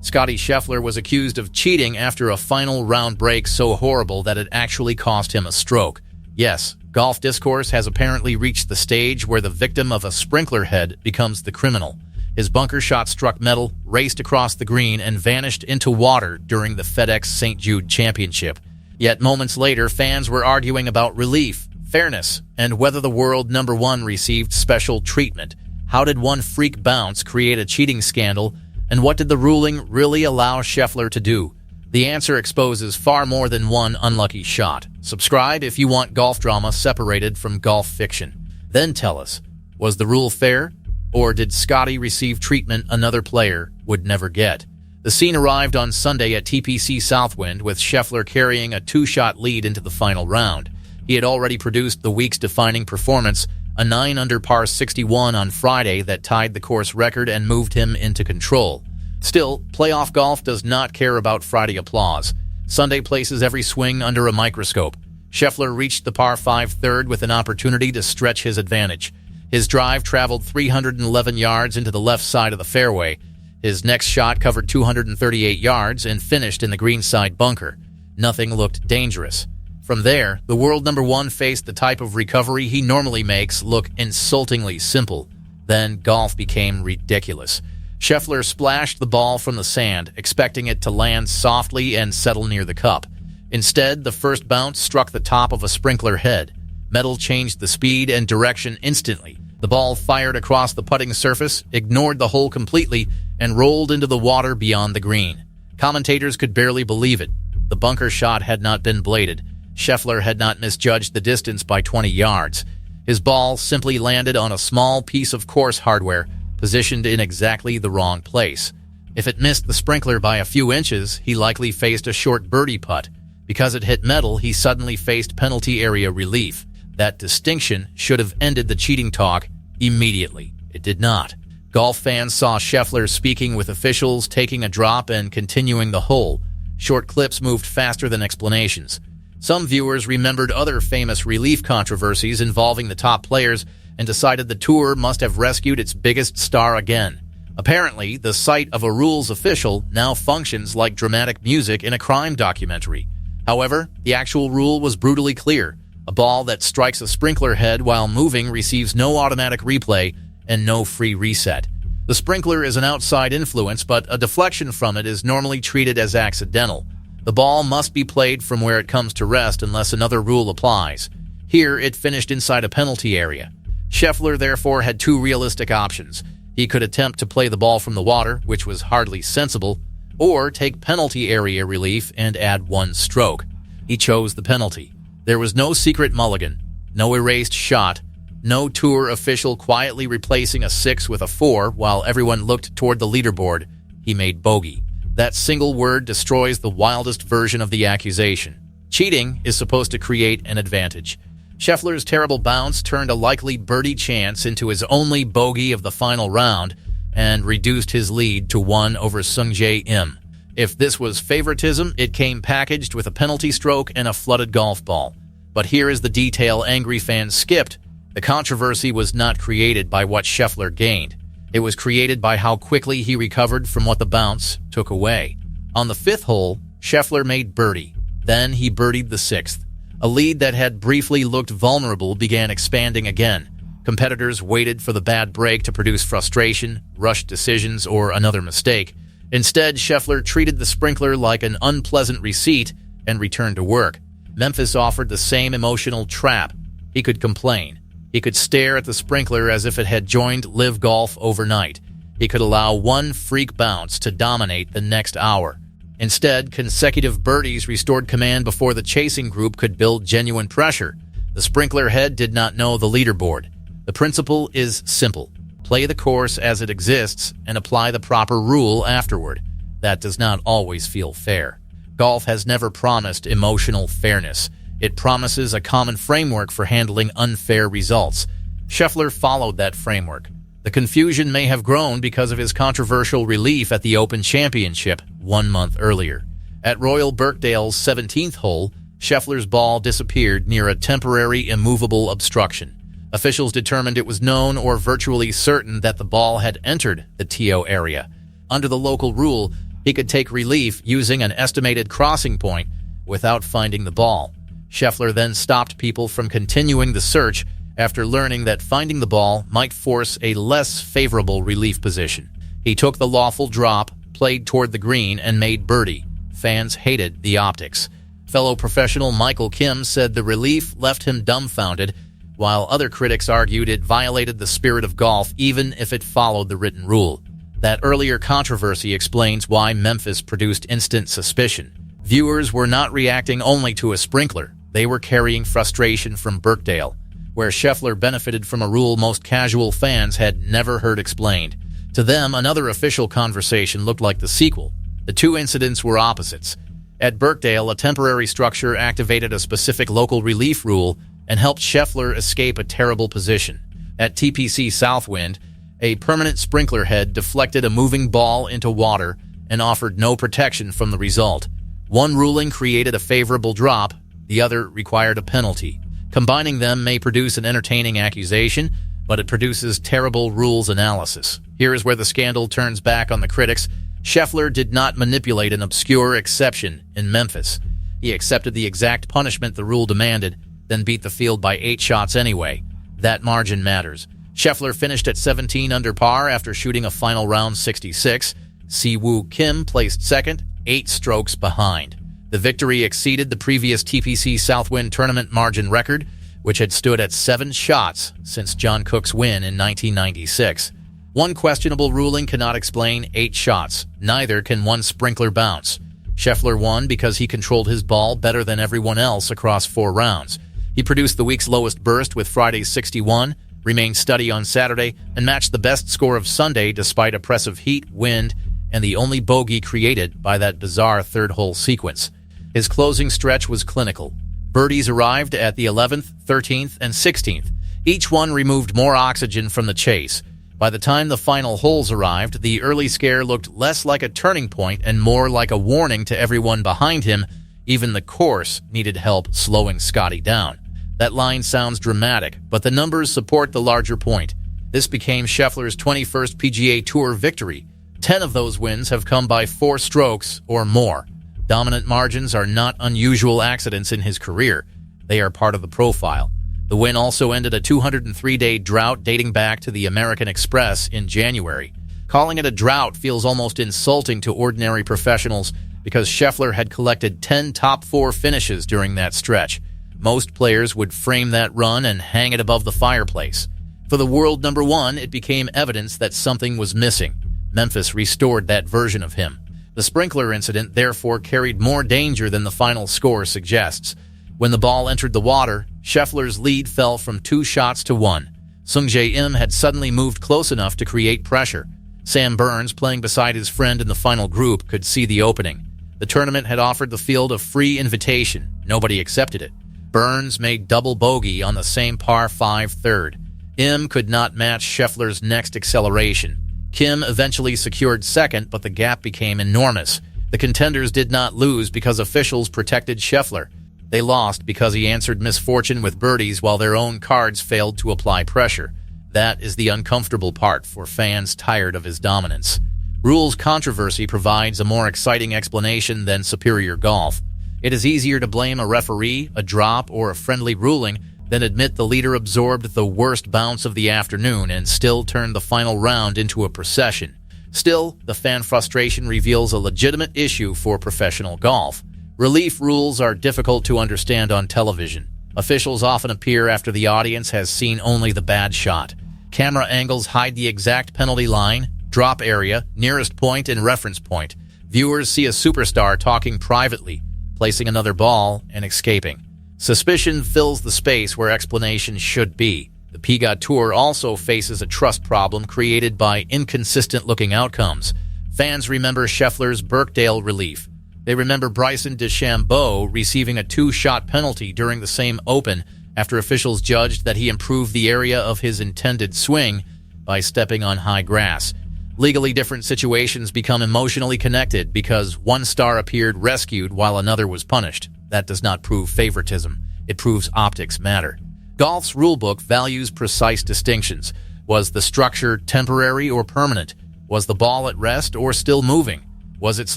Scottie Scheffler was accused of cheating after a final round break so horrible that it actually cost him a stroke. Yes, golf discourse has apparently reached the stage where the victim of a sprinkler head becomes the criminal. His bunker shot struck metal, raced across the green, and vanished into water during the FedEx St. Jude Championship. Yet moments later, fans were arguing about relief, fairness, and whether the world number one received special treatment. How did one freak bounce create a cheating scandal, and what did the ruling really allow Scheffler to do? The answer exposes far more than one unlucky shot. Subscribe if you want golf drama separated from golf fiction. Then tell us, was the rule fair? Or did Scottie receive treatment another player would never get? The scene arrived on Sunday at TPC Southwind, with Scheffler carrying a two-shot lead into the final round. He had already produced the week's defining performance, a 9-under par 61 on Friday that tied the course record and moved him into control. Still, playoff golf does not care about Friday applause. Sunday places every swing under a microscope. Scheffler reached the par 5 third with an opportunity to stretch his advantage. His drive traveled 311 yards into the left side of the fairway. His next shot covered 238 yards and finished in the greenside bunker. Nothing looked dangerous. From there, the world number one faced the type of recovery he normally makes look insultingly simple. Then golf became ridiculous. Scheffler splashed the ball from the sand, expecting it to land softly and settle near the cup. Instead, the first bounce struck the top of a sprinkler head. Metal changed the speed and direction instantly. The ball fired across the putting surface, ignored the hole completely, and rolled into the water beyond the green. Commentators could barely believe it. The bunker shot had not been bladed. Scheffler had not misjudged the distance by 20 yards. His ball simply landed on a small piece of course hardware, positioned in exactly the wrong place. If it missed the sprinkler by a few inches, he likely faced a short birdie putt. Because it hit metal, he suddenly faced penalty area relief. That distinction should have ended the cheating talk immediately. It did not. Golf fans saw Scheffler speaking with officials, taking a drop, and continuing the hole. Short clips moved faster than explanations. Some viewers remembered other famous relief controversies involving the top players and decided the tour must have rescued its biggest star again. Apparently, the sight of a rules official now functions like dramatic music in a crime documentary. However, the actual rule was brutally clear. A ball that strikes a sprinkler head while moving receives no automatic replay and no free reset. The sprinkler is an outside influence, but a deflection from it is normally treated as accidental. The ball must be played from where it comes to rest unless another rule applies. Here, it finished inside a penalty area. Scheffler therefore had two realistic options. He could attempt to play the ball from the water, which was hardly sensible, or take penalty area relief and add one stroke. He chose the penalty. There was no secret mulligan, no erased shot, no tour official quietly replacing a 6 with a 4 while everyone looked toward the leaderboard. He made bogey. That single word destroys the wildest version of the accusation. Cheating is supposed to create an advantage. Scheffler's terrible bounce turned a likely birdie chance into his only bogey of the final round and reduced his lead to 1 over Sungjae Im. If this was favoritism, it came packaged with a penalty stroke and a flooded golf ball. But here is the detail angry fans skipped. The controversy was not created by what Scheffler gained. It was created by how quickly he recovered from what the bounce took away. On the 5th hole, Scheffler made birdie. Then he birdied the 6th. A lead that had briefly looked vulnerable began expanding again. Competitors waited for the bad break to produce frustration, rushed decisions, or another mistake. Instead, Scheffler treated the sprinkler like an unpleasant receipt and returned to work. Memphis offered the same emotional trap. He could complain. He could stare at the sprinkler as if it had joined Live Golf overnight. He could allow one freak bounce to dominate the next hour. Instead, consecutive birdies restored command before the chasing group could build genuine pressure. The sprinkler head did not know the leaderboard. The principle is simple. Play the course as it exists and apply the proper rule afterward. That does not always feel fair. Golf has never promised emotional fairness. It promises a common framework for handling unfair results. Scheffler followed that framework. The confusion may have grown because of his controversial relief at the Open Championship 1 month earlier. At Royal Birkdale's 17th hole, Scheffler's ball disappeared near a temporary immovable obstruction. Officials determined it was known or virtually certain that the ball had entered the TO area. Under the local rule, He could take relief using an estimated crossing point without finding the ball. Scheffler then stopped people from continuing the search after learning that finding the ball might force a less favorable relief position. He took the lawful drop, played toward the green, and made birdie. Fans hated the optics. Fellow professional Michael Kim said the relief left him dumbfounded, while other critics argued it violated the spirit of golf even if it followed the written rule. That earlier controversy explains why Memphis produced instant suspicion. Viewers were not reacting only to a sprinkler. They were carrying frustration from Birkdale, where Scheffler benefited from a rule most casual fans had never heard explained. To them, another official conversation looked like the sequel. The two incidents were opposites. At Birkdale, a temporary structure activated a specific local relief rule and helped Scheffler escape a terrible position. At TPC Southwind, a permanent sprinkler head deflected a moving ball into water and offered no protection from the result. One ruling created a favorable drop, the other required a penalty. Combining them may produce an entertaining accusation, but it produces terrible rules analysis. Here is where the scandal turns back on the critics. Scheffler did not manipulate an obscure exception in Memphis. He accepted the exact punishment the rule demanded, then beat the field by 8 shots anyway. That margin matters. Scheffler finished at 17 under par after shooting a final round 66. Si-Woo Kim placed second, 8 strokes behind. The victory exceeded the previous TPC Southwind tournament margin record, which had stood at 7 shots since John Cook's win in 1996. One questionable ruling cannot explain 8 shots. Neither can one sprinkler bounce. Scheffler won because he controlled his ball better than everyone else across 4 rounds. He produced the week's lowest burst with Friday's 61, remained steady on Saturday, and matched the best score of Sunday despite oppressive heat, wind, and the only bogey created by that bizarre third-hole sequence. His closing stretch was clinical. Birdies arrived at the 11th, 13th, and 16th. Each one removed more oxygen from the chase. By the time the final holes arrived, the early scare looked less like a turning point and more like a warning to everyone behind him. Even the course needed help slowing Scottie down. That line sounds dramatic, but the numbers support the larger point. This became Scheffler's 21st PGA Tour victory. 10 of those wins have come by 4 strokes or more. Dominant margins are not unusual accidents in his career. They are part of the profile. The win also ended a 203-day drought dating back to the American Express in January. Calling it a drought feels almost insulting to ordinary professionals because Scheffler had collected 10 top 4 finishes during that stretch. Most players would frame that run and hang it above the fireplace. For the world number 1, it became evidence that something was missing. Memphis restored that version of him. The sprinkler incident therefore carried more danger than the final score suggests. When the ball entered the water, Scheffler's lead fell from 2 shots to 1. Sungjae Im had suddenly moved close enough to create pressure. Sam Burns, playing beside his friend in the final group, could see the opening. The tournament had offered the field a free invitation. Nobody accepted it. Burns made double bogey on the same par 5 third. Im could not match Scheffler's next acceleration. Kim eventually secured second, but the gap became enormous. The contenders did not lose because officials protected Scheffler. They lost because he answered misfortune with birdies while their own cards failed to apply pressure. That is the uncomfortable part for fans tired of his dominance. Rules controversy provides a more exciting explanation than superior golf. It is easier to blame a referee, a drop, or a friendly ruling than admit the leader absorbed the worst bounce of the afternoon and still turned the final round into a procession. Still, the fan frustration reveals a legitimate issue for professional golf. Relief rules are difficult to understand on television. Officials often appear after the audience has seen only the bad shot. Camera angles hide the exact penalty line, drop area, nearest point, and reference point. Viewers see a superstar talking privately, placing another ball, and escaping. Suspicion fills the space where explanation should be. The PGA Tour also faces a trust problem created by inconsistent-looking outcomes. Fans remember Scheffler's Birkdale relief. They remember Bryson DeChambeau receiving a 2-shot penalty during the same Open after officials judged that he improved the area of his intended swing by stepping on high grass. Legally different situations become emotionally connected because one star appeared rescued while another was punished. That does not prove favoritism. It proves optics matter. Golf's rulebook values precise distinctions. Was the structure temporary or permanent? Was the ball at rest or still moving? Was its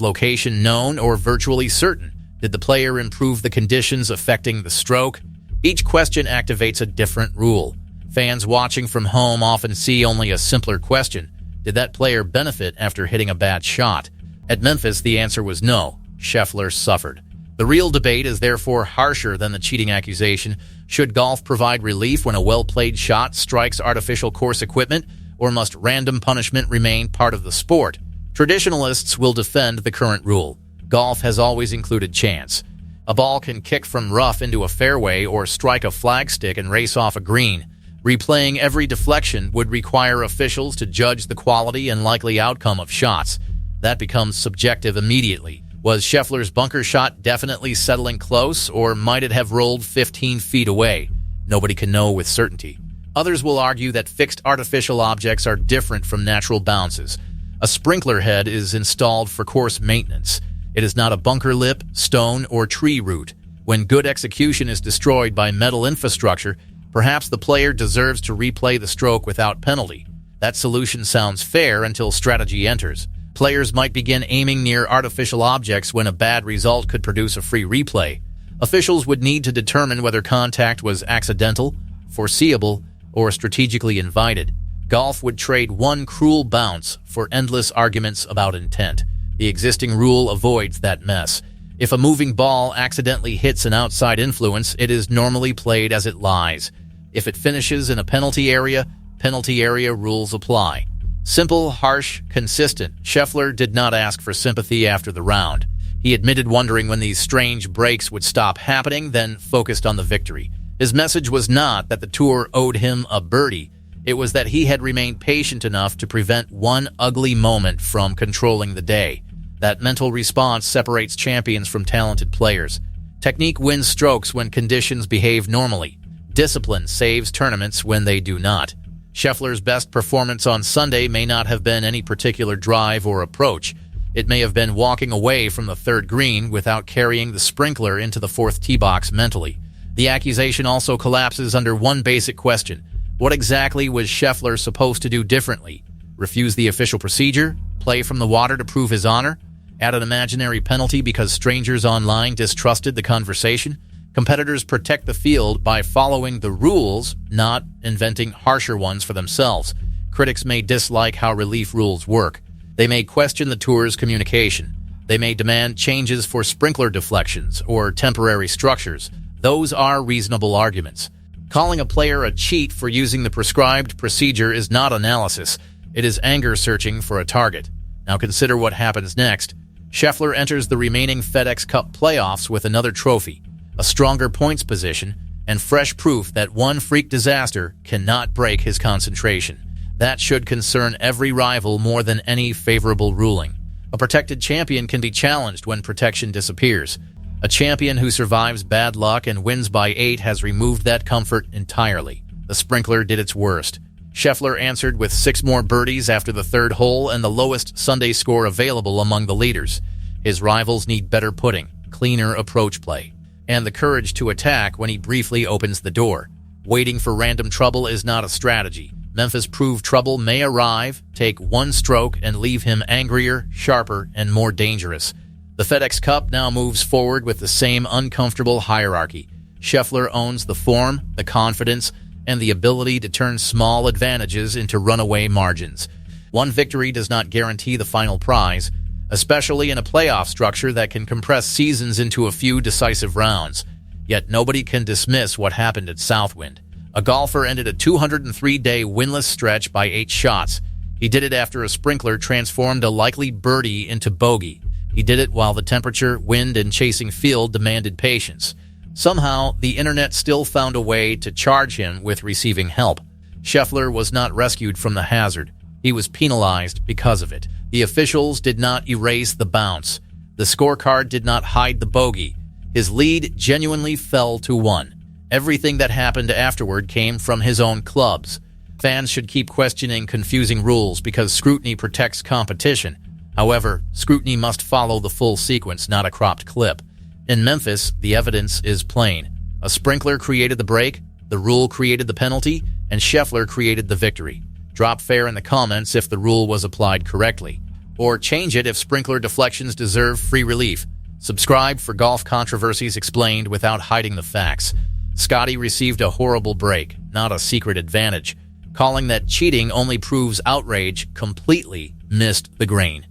location known or virtually certain? Did the player improve the conditions affecting the stroke? Each question activates a different rule. Fans watching from home often see only a simpler question. Did that player benefit after hitting a bad shot? At Memphis, the answer was no. Scheffler suffered. The real debate is therefore harsher than the cheating accusation. Should golf provide relief when a well-played shot strikes artificial course equipment, or must random punishment remain part of the sport? Traditionalists will defend the current rule. Golf has always included chance. A ball can kick from rough into a fairway or strike a flagstick and race off a green. Replaying every deflection would require officials to judge the quality and likely outcome of shots. That becomes subjective immediately. Was Scheffler's bunker shot definitely settling close, or might it have rolled 15 feet away? Nobody can know with certainty. Others will argue that fixed artificial objects are different from natural bounces. A sprinkler head is installed for course maintenance. It is not a bunker lip, stone, or tree root. When good execution is destroyed by metal infrastructure, perhaps the player deserves to replay the stroke without penalty. That solution sounds fair until strategy enters. Players might begin aiming near artificial objects when a bad result could produce a free replay. Officials would need to determine whether contact was accidental, foreseeable, or strategically invited. Golf would trade one cruel bounce for endless arguments about intent. The existing rule avoids that mess. If a moving ball accidentally hits an outside influence, it is normally played as it lies. If it finishes in a penalty area rules apply. Simple, harsh, consistent. Scheffler did not ask for sympathy after the round. He admitted wondering when these strange breaks would stop happening, then focused on the victory. His message was not that the tour owed him a birdie. It was that he had remained patient enough to prevent one ugly moment from controlling the day. That mental response separates champions from talented players. Technique wins strokes when conditions behave normally. Discipline saves tournaments when they do not. Scheffler's best performance on Sunday may not have been any particular drive or approach. It may have been walking away from the third green without carrying the sprinkler into the fourth tee box mentally. The accusation also collapses under one basic question. What exactly was Scheffler supposed to do differently? Refuse the official procedure? Play from the water to prove his honor? Add an imaginary penalty because strangers online distrusted the conversation? Competitors protect the field by following the rules, not inventing harsher ones for themselves. Critics may dislike how relief rules work. They may question the tour's communication. They may demand changes for sprinkler deflections or temporary structures. Those are reasonable arguments. Calling a player a cheat for using the prescribed procedure is not analysis. It is anger searching for a target. Now consider what happens next. Scheffler enters the remaining FedEx Cup playoffs with another trophy, a stronger points position, and fresh proof that one freak disaster cannot break his concentration. That should concern every rival more than any favorable ruling. A protected champion can be challenged when protection disappears. A champion who survives bad luck and wins by 8 has removed that comfort entirely. The sprinkler did its worst. Scheffler answered with 6 more birdies after the third hole and the lowest Sunday score available among the leaders. His rivals need better putting, cleaner approach play, and the courage to attack when he briefly opens the door. Waiting for random trouble is not a strategy. Memphis proved trouble may arrive, take one stroke, and leave him angrier, sharper, and more dangerous. The FedEx Cup now moves forward with the same uncomfortable hierarchy. Scheffler owns the form, the confidence, and the ability to turn small advantages into runaway margins. One victory does not guarantee the final prize, especially in a playoff structure that can compress seasons into a few decisive rounds. Yet nobody can dismiss what happened at Southwind. A golfer ended a 203-day winless stretch by 8 shots. He did it after a sprinkler transformed a likely birdie into bogey. He did it while the temperature, wind, and chasing field demanded patience. Somehow, the internet still found a way to charge him with receiving help. Scheffler was not rescued from the hazard. He was penalized because of it. The officials did not erase the bounce. The scorecard did not hide the bogey. His lead genuinely fell to 1. Everything that happened afterward came from his own clubs. Fans should keep questioning confusing rules because scrutiny protects competition. However, scrutiny must follow the full sequence, not a cropped clip. In Memphis, the evidence is plain. A sprinkler created the break, the rule created the penalty, and Scheffler created the victory. Drop fair in the comments if the rule was applied correctly. or change it if sprinkler deflections deserve free relief. Subscribe for golf controversies explained without hiding the facts. Scottie received a horrible break, not a secret advantage. Calling that cheating only proves outrage completely missed the grain.